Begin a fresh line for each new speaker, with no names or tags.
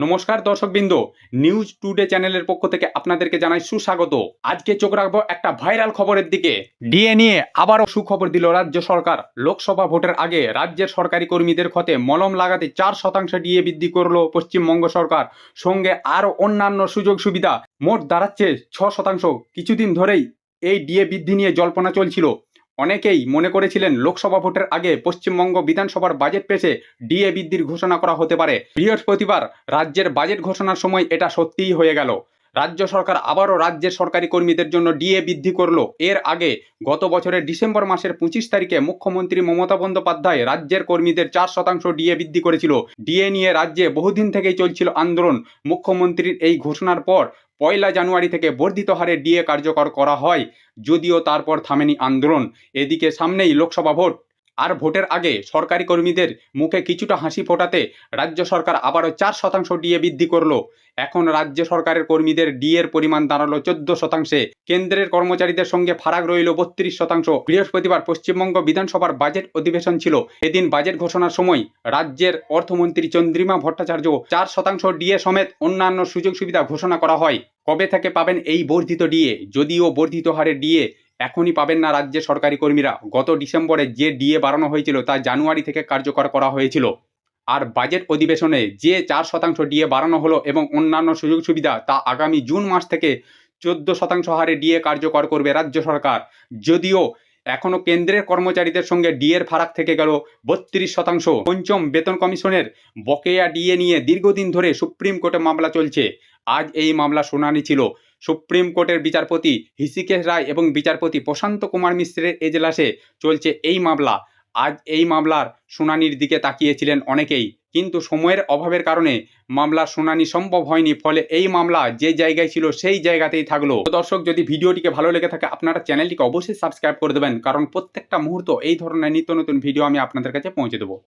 নমস্কার দর্শকবৃন্দ, news today চ্যানেলের পক্ষ থেকে আপনাদেরকে জানাই সুস্বাগত। আজকে চোখ রাখবো একটা ভাইরাল খবরের দিকে। ডিএ নিয়ে আবারও সুখবর দিল রাজ্য সরকার। লোকসভা ভোটের আগে রাজ্যের সরকারি কর্মীদের ক্ষতে মলম লাগাতে 4% ডিএ বৃদ্ধি করলো পশ্চিমবঙ্গ সরকার। সঙ্গে আরও অন্যান্য সুযোগ সুবিধা, মোট দাঁড়াচ্ছে 6%। কিছুদিন ধরেই এই ডিএ বৃদ্ধি নিয়ে জল্পনা চলছিল। অনেকেই মনে করেছিলেন লোকসভা ভোটের আগে পশ্চিমবঙ্গ বিধানসভার বাজেট পেশে ডিএ বৃদ্ধির ঘোষণা করা হতে পারে। বৃহস্পতিবার রাজ্যের বাজেট ঘোষণার সময় এটা সত্যিই হয়ে গেল। রাজ্য সরকার আবারও রাজ্যের সরকারি কর্মীদের জন্য ডিএ বৃদ্ধি করলো। এর আগে গত বছরের ডিসেম্বর মাসের 25 তারিখে মুখ্যমন্ত্রী মমতা বন্দ্যোপাধ্যায় রাজ্যের কর্মীদের 4% ডিএ বৃদ্ধি করেছিল। ডিএ নিয়ে রাজ্যে বহুদিন থেকেই চলছিল আন্দোলন। মুখ্যমন্ত্রীর এই ঘোষণার পর 1 জানুয়ারি থেকে বর্ধিত হারে ডিএ কার্যকর করা হয়, যদিও তারপর থামেনি আন্দোলন। এদিকে সামনেই লোকসভা ভোট, আর ভোটের আগে সরকারি কর্মীদের মুখে কিছুটা হাসি ফোটাতে রাজ্য সরকার আবারও 4% ডিএ বৃদ্ধি করলো। এখন রাজ্য সরকারের কর্মীদের ডিএর পরিমাণ দাঁড়ালো 14%। কেন্দ্রের কর্মচারীদের সঙ্গে ফারাক রইল 32%। বৃহস্পতিবার পশ্চিমবঙ্গ বিধানসভার বাজেট অধিবেশন ছিল। এদিন বাজেট ঘোষণার সময় রাজ্যের অর্থমন্ত্রী চন্দ্রিমা ভট্টাচার্য 4% ডিএ সমেত অন্যান্য সুযোগ সুবিধা ঘোষণা করা হয়। কবে থেকে পাবেন এই বর্ধিত ডিএ? যদিও বর্ধিত হারে ডিএ এখনই পাবেন না রাজ্যের সরকারি কর্মীরা। গত ডিসেম্বরে যে ডিএ বাড়ানো হয়েছিল তা জানুয়ারি থেকে কার্যকর করা হয়েছিল। আর বাজেট অধিবেশনে যে 4% ডিএ বাড়ানো হলো এবং অন্যান্য সুযোগ সুবিধা, তা আগামী জুন মাস থেকে 14% হারে ডিএ কার্যকর করবে রাজ্য সরকার। যদিও এখনও কেন্দ্রের কর্মচারীদের সঙ্গে ডিএর ফারাক থেকে গেল 32%। পঞ্চম বেতন কমিশনের বকেয়া ডিএ নিয়ে দীর্ঘদিন ধরে সুপ্রিম কোর্টে মামলা চলছে। আজ এই মামলা শুনানি ছিল। সুপ্রিম কোর্টের বিচারপতি হৃষিকেশ রায় এবং বিচারপতি প্রশান্ত কুমার মিশ্রের এজলাসে চলছে এই মামলা। আজ এই মামলার শুনানির দিকে তাকিয়েছিলেন অনেকেই, কিন্তু সময়ের অভাবের কারণে মামলার শুনানি সম্ভব হয়নি। ফলে এই মামলা যে জায়গায় ছিল সেই জায়গাতেই থাকলো। দর্শক, যদি ভিডিওটিকে ভালো লেগে থাকে আপনারা চ্যানেলটিকে অবশ্যই সাবস্ক্রাইব করে দেবেন, কারণ প্রত্যেকটা মুহূর্ত এই ধরনের নিত্য নতুন ভিডিও আমি আপনাদের কাছে পৌঁছে দেবো।